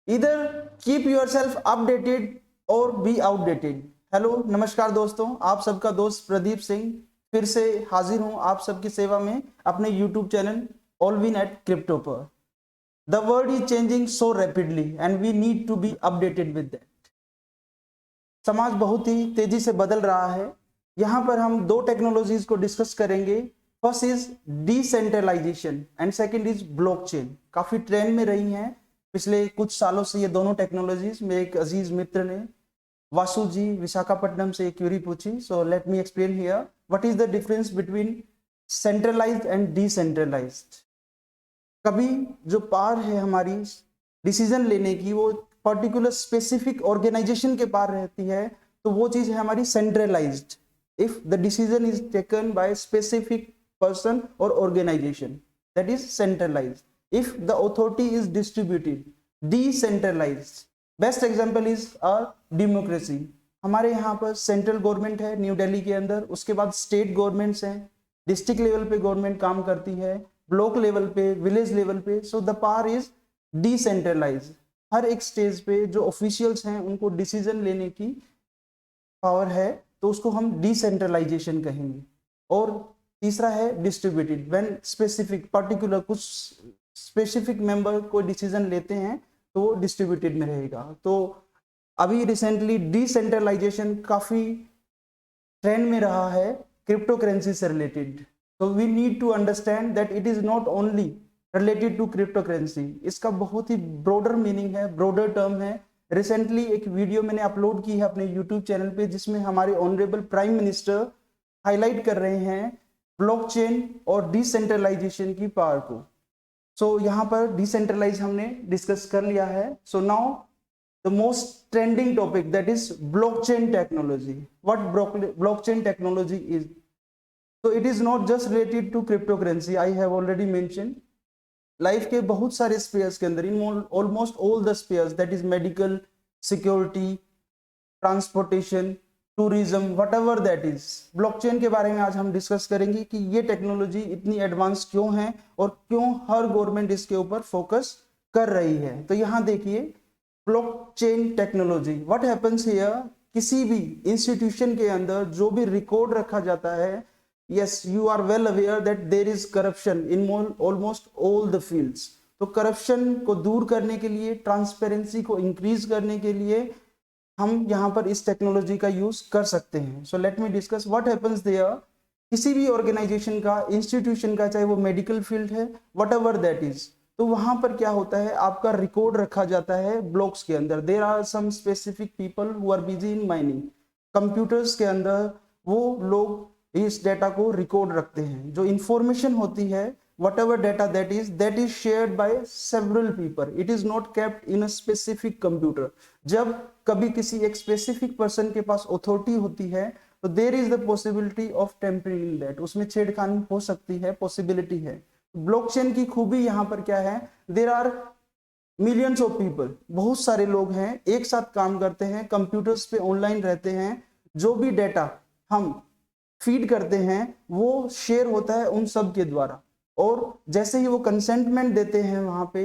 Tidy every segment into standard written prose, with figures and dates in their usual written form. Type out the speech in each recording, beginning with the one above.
इधर keep your self updated और B outdated. Hello नमस्कार दोस्तों, आप सबका दोस्त प्रदीप सिंह फिर से हाजिर हूं आप सबकी सेवा में अपने YouTube channel Allwin at crypto पर। The world is changing so rapidly and we need to be updated with that. समाज बहुत ही तेजी से बदल रहा है। यहाँ पर हम दो टेक्नोलॉजीज को डिस्कस करेंगे। First is decentralisation and second is blockchain. काफी ट्रेंड में रही हैं पिछले कुछ सालों से ये दोनों टेक्नोलॉजीज। मेरे एक अजीज मित्र ने वासु जी विशाखापट्टनम से एक क्वेरी पूछी, so let me explain here what is the difference between centralised and decentralised. कभी जो पावर है हमारी डिसीजन लेने की वो पर्टिकुलर स्पेसिफिक ऑर्गेनाइजेशन के पार रहती है, तो वो चीज है हमारी centralised. If the decision is taken by specific person और organisation, that is centralised. If the authority is distributed, decentralised. Best example is a democracy. हमारे यहाँ पर सेंट्रल गवर्नमेंट है न्यू दिल्ली के अंदर, उसके बाद स्टेट गवर्नमेंट्स हैं, डिस्ट्रिक्ट लेवल पे गवर्नमेंट काम करती है, ब्लॉक लेवल पे, विलेज लेवल पे। So the power is decentralised. हर एक स्टेज पे जो ऑफिशियल्स हैं उनको डिसीजन लेने की पावर है, तो उसको हम डिसेंट्रलाइजेशन कहेंगे। और तीसरा है डिस्ट्रीब्यूटेड, व्हेन स्पेसिफिक पर्टिकुलर कुछ स्पेसिफिक मेंबर कोई डिसीजन लेते हैं तो वो डिस्ट्रीब्यूटेड में रहेगा। तो अभी रिसेंटली डिसेंट्रलाइजेशन काफी ट्रेंड में रहा है क्रिप्टो करेंसी से रिलेटेड। तो we need to understand that it is not only related to cryptocurrency. इसका बहुत ही ब्रॉडर मीनिंग है, ब्रॉडर टर्म है। रिसेंटली एक वीडियो मैंने अपलोड की है अपने यूट्यूब चैनल पे, जिसमें हमारे ऑनरेबल प्राइम मिनिस्टर हाईलाइट कर रहे हैं ब्लॉकचेन और डिसेंट्रलाइजेशन की पावर को। सो यहाँ पर डिसेंट्रलाइज हमने डिस्कस कर लिया है। So now the most trending topic, that is blockchain technology. What blockchain technology is? So it is not just related to cryptocurrency, I have already mentioned. Life के बहुत सारे स्पेयर्स के अंदर, in almost all the spheres, that is medical, security, transportation, tourism, whatever that is, blockchain के बारे में आज हम डिस्कस करेंगे कि ये टेक्नोलॉजी इतनी एडवांस क्यों है और क्यों हर गवर्नमेंट इसके ऊपर फोकस कर रही है। तो यहाँ देखिए blockchain technology, what happens here, किसी भी इंस्टीट्यूशन के अंदर जो भी रिकॉर्ड रखा जाता है, yes you are well aware that there is corruption in almost all the fields. तो करप्शन को दूर करने के लिए, ट्रांसपेरेंसी को इंक्रीज करने के लिए हम यहाँ पर इस टेक्नोलॉजी का यूज कर सकते हैं। So let me discuss what happens there. किसी भी ऑर्गेनाइजेशन का, इंस्टीट्यूशन का, चाहे वो मेडिकल फील्ड है, वट एवर दैट इज, तो वहां पर क्या होता है, आपका रिकॉर्ड रखा जाता है ब्लॉक्स के अंदर। There are some specific people who are busy in mining. Computers के अंदर वो लोग इस डेटा को रिकॉर्ड रखते हैं। जो इंफॉर्मेशन होती है, what ever data that is shared by several people, it is not kept in a specific computer. जब कभी किसी एक स्पेसिफिक पर्सन के पास अथॉरिटी होती है, तो there is the possibility of tampering in that, उसमें छेड़खानी हो सकती है, पॉसिबिलिटी है। ब्लॉकचेन की खूबी यहाँ पर क्या है, there are millions of people, बहुत सारे लोग हैं एक साथ काम करते हैं, कंप्यूटर्स पे ऑनलाइन रहते हैं। जो भी डेटा हम फीड करते हैं वो शेयर होता है उन सब के द्वारा, और जैसे ही वो कंसेंटमेंट देते हैं वहां पे,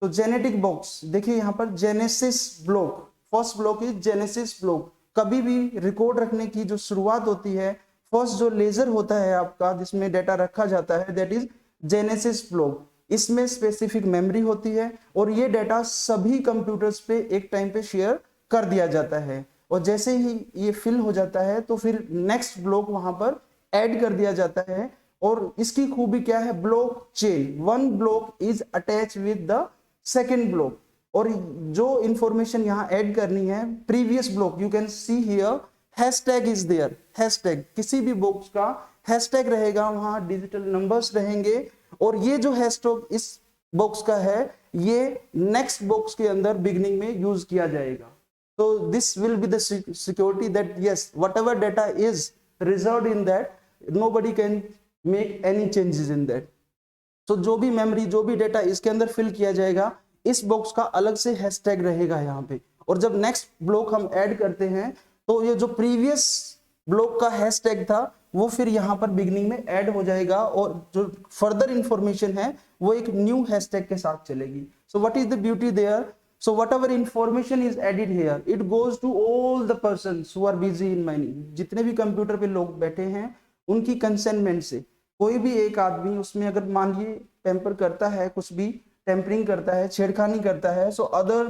तो जेनेटिक बॉक्स देखिए यहाँ पर genesis block, first block is genesis block. कभी भी रिकॉर्ड रखने की जो शुरुआत होती है, फर्स्ट जो लेजर होता है आपका जिसमें डेटा रखा जाता है, दैट इज जेनेसिस ब्लॉक। इसमें स्पेसिफिक मेमोरी होती है और ये डेटा सभी कंप्यूटर्स पे एक टाइम पे शेयर कर दिया जाता है, और जैसे ही ये फिल हो जाता है तो फिर नेक्स्ट ब्लॉक वहां पर ऐड कर दिया जाता है। और इसकी खूबी क्या है, blockchain, one block is attach with the second block, और जो इंफॉर्मेशन यहाँ ऐड करनी है previous block, you can see here hashtag is there. Hashtag, किसी भी बॉक्स का हैशटैग रहेगा, वहां डिजिटल नंबर्स रहेंगे, और ये जो हैशटैग इस बॉक्स का है, ये नेक्स्ट बॉक्स के अंदर बिगिनिंग में यूज किया जाएगा। तो this will be the security that yes whatever data is reserved in that, nobody can make any changes in that. तो जो भी मेमोरी, जो भी डेटा इसके अंदर फिल किया जाएगा, इस बॉक्स का अलग से हैशटैग रहेगा यहाँ पे, और जब नेक्स्ट ब्लॉक हम ऐड करते हैं तो ये जो प्रीवियस ब्लॉक का हैशटैग था वो फिर यहाँ पर बिगनिंग में ऐड हो जाएगा, और जो फर्दर इंफॉर्मेशन है वो एक न्यू हैशटैग के साथ चलेगी। So what is the beauty there, So whatever information is added here, it goes to all the persons who are busy in mining. जितने भी कंप्यूटर पे लोग बैठे हैं उनकी कंसेंटमेंट से कोई भी एक आदमी उसमें अगर मान लीजिए टेम्पर करता है, कुछ भी टेम्परिंग करता है, छेड़खानी करता है, so other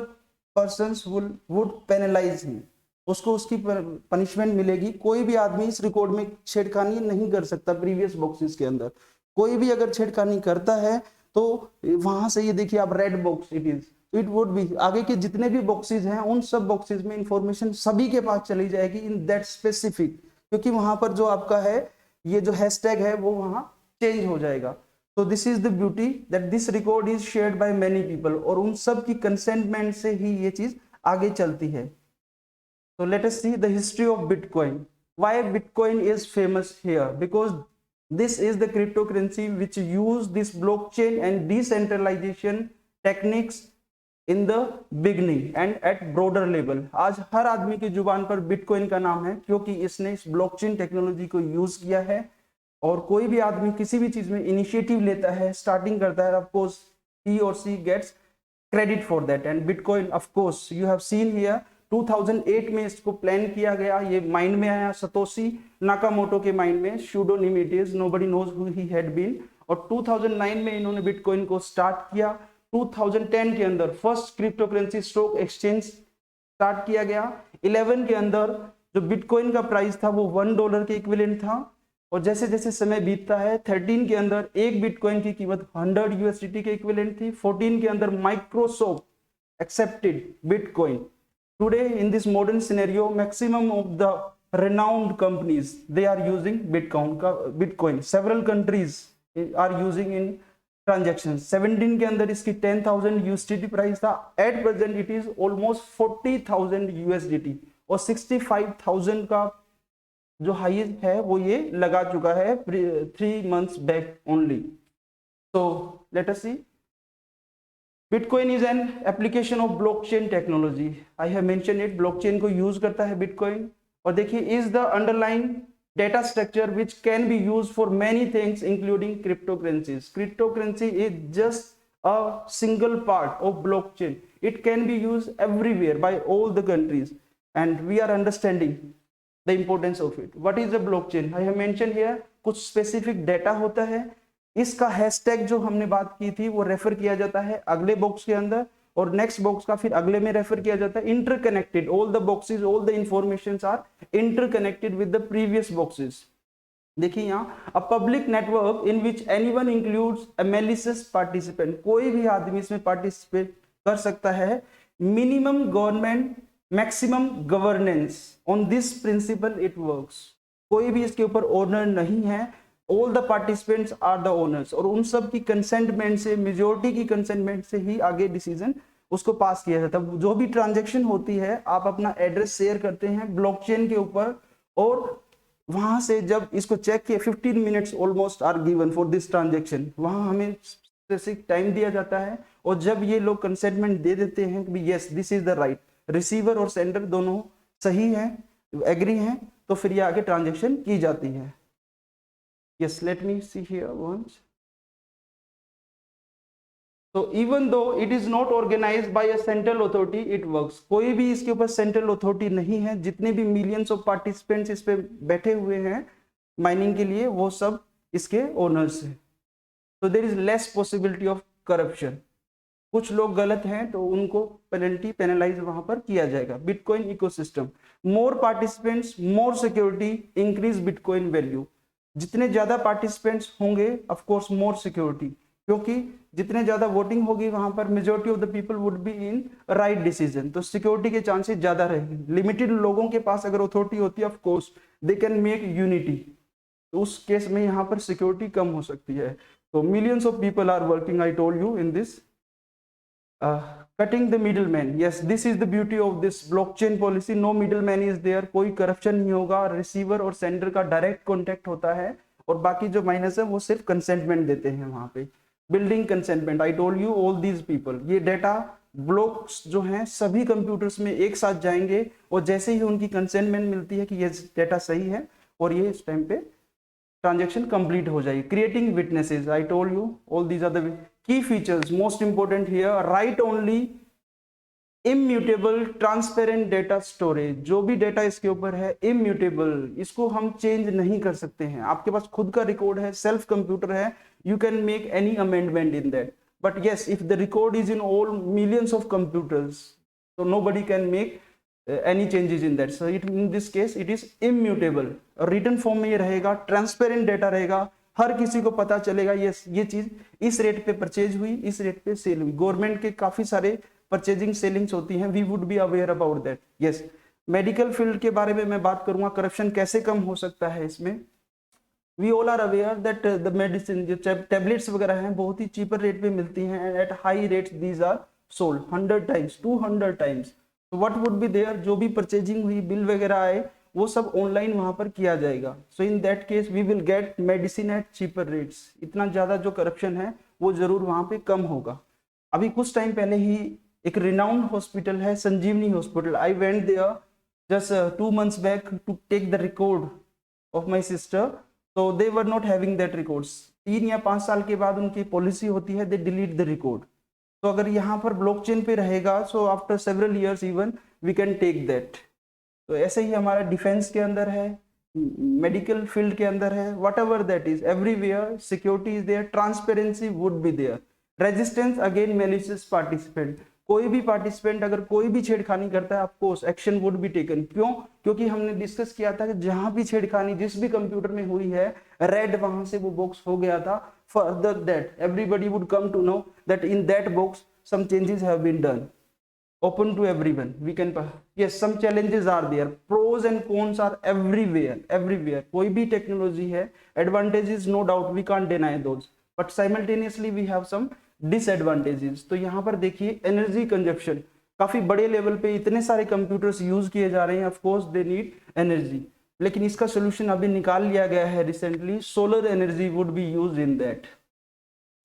persons would penalise him, उसको उसकी पनिशमेंट मिलेगी। कोई भी आदमी इस रिकॉर्ड में छेड़खानी नहीं कर सकता। प्रीवियस बॉक्सेस के अंदर कोई भी अगर छेड़खानी करता है तो वहां से ये देखिए आप red box it would be, आगे के जितने भी बॉक्सेस हैं उन सब बॉक्सेस में इंफॉर्मेशन सभी के पास चली जाएगी इन दैट स्पेसिफिक, क्योंकि वहां पर जो आपका है ये जो हैशटैग है वो वहां चेंज हो जाएगा। तो this is the beauty that this record is shared by many people, और उन सब की कंसेंटमेंट से ही ये चीज आगे चलती है। So let us see the history of Bitcoin. Why Bitcoin is famous here? Because this is the cryptocurrency which use this blockchain and decentralization techniques in the beginning and at broader level. आज हर आदमी की जुबान पर bitcoin का नाम है क्योंकि इसने इस ब्लॉकचेन टेक्नोलॉजी को यूज किया है। और कोई भी आदमी किसी भी चीज में इनिशिएटिव लेता है, स्टार्टिंग करता है, of course he or she gets credit for that. And Bitcoin, of course, you have seen here 2008 में इसको प्लान किया गया, ये माइंड में आया सतोशी नाकामोटो के माइंड में, pseudonym it is, nobody knows who he had been. और 2009 में इन्होंने बिटकॉइन को स्टार्ट किया। 2010 के अंदर first crypto currency stock exchange start किया गया। 11 के अंदर जो बिटकॉइन का प्राइस था वो $1 के इक्विवेलेंट था, और जैसे जैसे समय बीतता है 13 के अंदर एक बिटकॉइन की कीमत 100 USDT के इक्विवेलेंट थी। 14 के अंदर Microsoft accepted bitcoin. Today in this modern scenario, maximum of the renowned companies they are using Bitcoin. Several countries are using in transactions. 17 के अंदर इसकी 10,000 USDT प्राइस था। At present it is almost 40,000 USDT, और 65,000 का जो high है वो ये लगा चुका है 3 months back only. So let us see. Bitcoin is an application of blockchain technology. I have mentioned it. Blockchain को use करता है Bitcoin, और देखिए is the underlying data structure which can be used for many things including cryptocurrencies. Cryptocurrency is just a single part of blockchain. It can be used everywhere by all the countries, and we are understanding the importance of it. What is a blockchain? I have mentioned here कुछ specific data होता है। इसका hashtag जो हमने बात की थी वो रेफर किया जाता है अगले बॉक्स के अंदर, और नेक्स्ट बॉक्स का फिर अगले में रेफर किया जाता है। Interconnected, all the boxes, all the informations are interconnected with the previous boxes. देखिए यहाँ a public network in which anyone includes a malicious participant, कोई भी आदमी इसमें पार्टिसिपेट कर सकता है। Minimum government, maximum governance, on this principle it works. कोई भी इसके ऊपर ओनर नहीं है, all the participants are the owners, और उन सब की कंसेंटमेंट से, मेजोरिटी की कंसेंटमेंट से ही आगे डिसीजन उसको पास किया जाता है। जो भी ट्रांजैक्शन होती है आप अपना एड्रेस शेयर करते हैं ब्लॉकचेन के ऊपर, और वहां से जब इसको चेक किया 15 minutes almost are given for this transaction, वहां हमें स्पेसिफिक टाइम दिया जाता है, और जब ये लोग कंसेंटमेंट दे देते हैं कि yes this is the right, receiver और सेंडर दोनों सही हैं, एग्री हैं, तो फिर ये आगे ट्रांजैक्शन की जाती है। Yes, let me see here once. So even though it is not organized by a central authority, it works. कोई भी इसके ऊपर सेंट्रल अथॉरिटी नहीं है, जितने भी मिलियंस ऑफ पार्टिसिपेंट्स इस पे बैठे हुए हैं माइनिंग के लिए वो सब इसके ओनर्स हैं। तो there is less possibility of corruption. कुछ लोग गलत हैं तो उनको पेनल्टी पेनलाइज वहां पर किया जाएगा। बिटकॉइन इकोसिस्टम, मोर पार्टिसिपेंट्स मोर सिक्योरिटी इंक्रीज बिटकॉइन वैल्यू। जितने ज्यादा पार्टिसिपेंट्स होंगे ऑफ कोर्स मोर सिक्योरिटी, क्योंकि जितने ज्यादा वोटिंग होगी वहां पर majority of the people would be in right decision, तो सिक्योरिटी के चांसेस ज्यादा रहेंगे। लिमिटेड लोगों के पास अगर अथॉरिटी होती है of course they can make unity, तो उस केस में यहाँ पर सिक्योरिटी कम हो सकती है। तो millions of people are working, I told you, in this cutting the middleman. Yes, this is the beauty of this blockchain policy. No middleman is there. कोई करप्शन नहीं होगा, रिसीवर और सेंडर का डायरेक्ट कॉन्टेक्ट होता है, और बाकी जो माइनस है वो सिर्फ कंसेंटमेंट देते हैं वहां पे। बिल्डिंग कंसेंटमेंट, I told you all these people, ये डेटा ब्लॉक्स जो हैं सभी कंप्यूटर्स में एक साथ जाएंगे, और जैसे ही उनकी कंसेंटमेंट मिलती है कि ये डेटा सही है और ये इस टाइम पे ट्रांजेक्शन कंप्लीट हो जाएगी। Creating witnesses, I told you all these are the key features most important here, write only immutable transparent data storage, जो भी डेटा इसके ऊपर है इम्यूटेबल, इसको हम चेंज नहीं कर सकते हैं। आपके पास खुद का रिकॉर्ड है, सेल्फ कंप्यूटर है, you can make any amendment in that, but yes if the record is in all millions of computers, so nobody can make any changes in that, so it in this case it is immutable। Written form में ये रहेगा, transparent data रहेगा, हर किसी को पता चलेगा yes ये चीज इस रेट पे परचेज हुई, इस रेट पे सेल हुई। गवर्नमेंट के काफी सारे परचेजिंग सेलिंग्स होती हैं, we would be aware about that. Yes, medical field के बारे में मैं बात करूंगा, करप्शन कैसे कम हो सकता है इसमें। We all are aware that the medicine जो टेबलेट्स वगैरह हैं बहुत ही चीपर रेट पे मिलती हैं, and at high rates these are sold 100 times 200 times. तो व्हाट वुड बी देयर, जो भी परचेजिंग हुई बिल वगैरह आए वो सब ऑनलाइन वहां पर किया जाएगा। So in that case we will get medicine at cheaper rates. इतना ज्यादा जो करप्शन है वो जरूर वहां पे कम होगा। अभी कुछ टाइम पहले ही एक रिनाउंड हॉस्पिटल है Sanjivani hospital, I went there just 2 months back to take the record of my sister, तो they were not having that records. 3 या 5 साल के बाद उनकी पॉलिसी होती है, दे डिलीट द रिकॉर्ड। तो अगर यहाँ पर ब्लॉकचेन पे रहेगा, so after several years even we can take that. तो ऐसे ही हमारा डिफेंस के अंदर है, मेडिकल फील्ड के अंदर है, whatever that is, everywhere security is there, transparency would be there, resistance again malicious participant. कोई भी पार्टिसिपेंट अगर कोई भी छेड़खानी करता है, of course action would be taken. क्यों? क्योंकि हमने डिस्कस किया था कि जहां भी छेड़खानी जिस भी कंप्यूटर में हुई है, रेड वहां से वो बॉक्स हो गया था। Further that everybody would come to know that in that box some changes have been done, open to everyone, we can, yes some challenges are there, pros and cons are everywhere कोई भी technology है, advantages no doubt we can't deny those, but simultaneously we have some disadvantages। तो यहाँ पर देखिए energy consumption काफी बड़े level पे इतने सारे कंप्यूटर्स यूज किए जा रहे हैं, of course they need energy, लेकिन इसका सोल्यूशन अभी निकाल लिया गया है recently, solar energy would be used in that.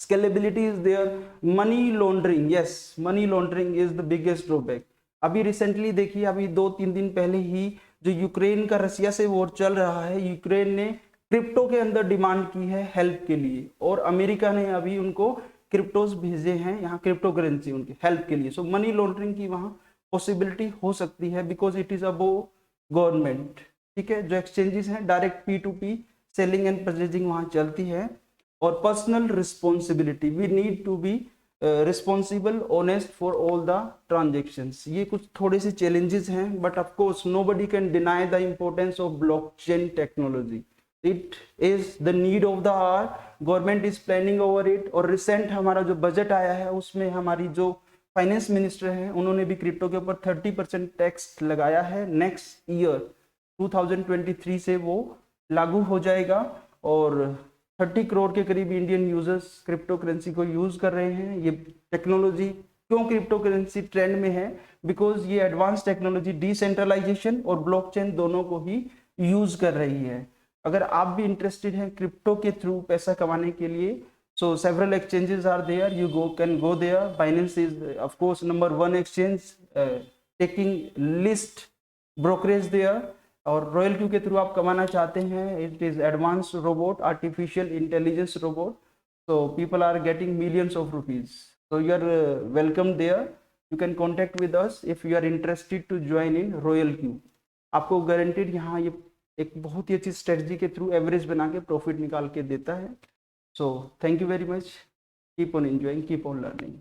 Scalability is there, money laundering, yes money laundering is the biggest drawback। अभी रिसेंटली देखिए, अभी 2-3 दिन पहले ही जो यूक्रेन का रसिया से वॉर चल रहा है, यूक्रेन ने क्रिप्टो के अंदर डिमांड की है हेल्प के लिए, और अमेरिका ने अभी उनको क्रिप्टोस भेजे हैं यहाँ, क्रिप्टो करेंसी उनकी हेल्प के लिए। सो मनी लॉन्ड्रिंग की वहाँ पॉसिबिलिटी हो सकती है, because it is above government. ठीक है, जो एक्सचेंजेस हैं direct P2P selling and purchasing वहाँ चलती है। और personal responsibility, we need to be responsible honest for all the transactions. ये कुछ थोड़े से चैलेंजेस हैं, but of course nobody can deny the importance of blockchain technology. It is the need of the hour, government is planning over it. और recent हमारा जो budget आया है उसमें हमारी जो फाइनेंस मिनिस्टर हैं उन्होंने भी क्रिप्टो के ऊपर 30% टैक्स लगाया है। नेक्स्ट ईयर 2023 से वो लागू हो जाएगा, और 30 करोड़ के करीब इंडियन यूजर्स क्रिप्टो करेंसी को यूज कर रहे हैं। ये टेक्नोलॉजी क्यों क्रिप्टो करेंसी ट्रेंड में है, बिकॉज ये एडवांस टेक्नोलॉजी डिसेंट्रलाइजेशन और ब्लॉकचेन दोनों को ही यूज कर रही है। अगर आप भी इंटरेस्टेड हैं क्रिप्टो के थ्रू पैसा कमाने के लिए, so several exchanges are there, you can go there. Binance is of course number 1 exchange taking list brokerage there. और रॉयल क्यू के थ्रू आप कमाना चाहते हैं, it is advance robot, artificial intelligence robot, so people are getting millions of rupees, so you are welcome there। you can contact with us if you are interested to join in royal Q। आपको guaranteed यहाँ ये एक बहुत ही अच्छी strategy के through average बना के profit निकाल के देता है। So thank you very much, keep on enjoying, keep on learning.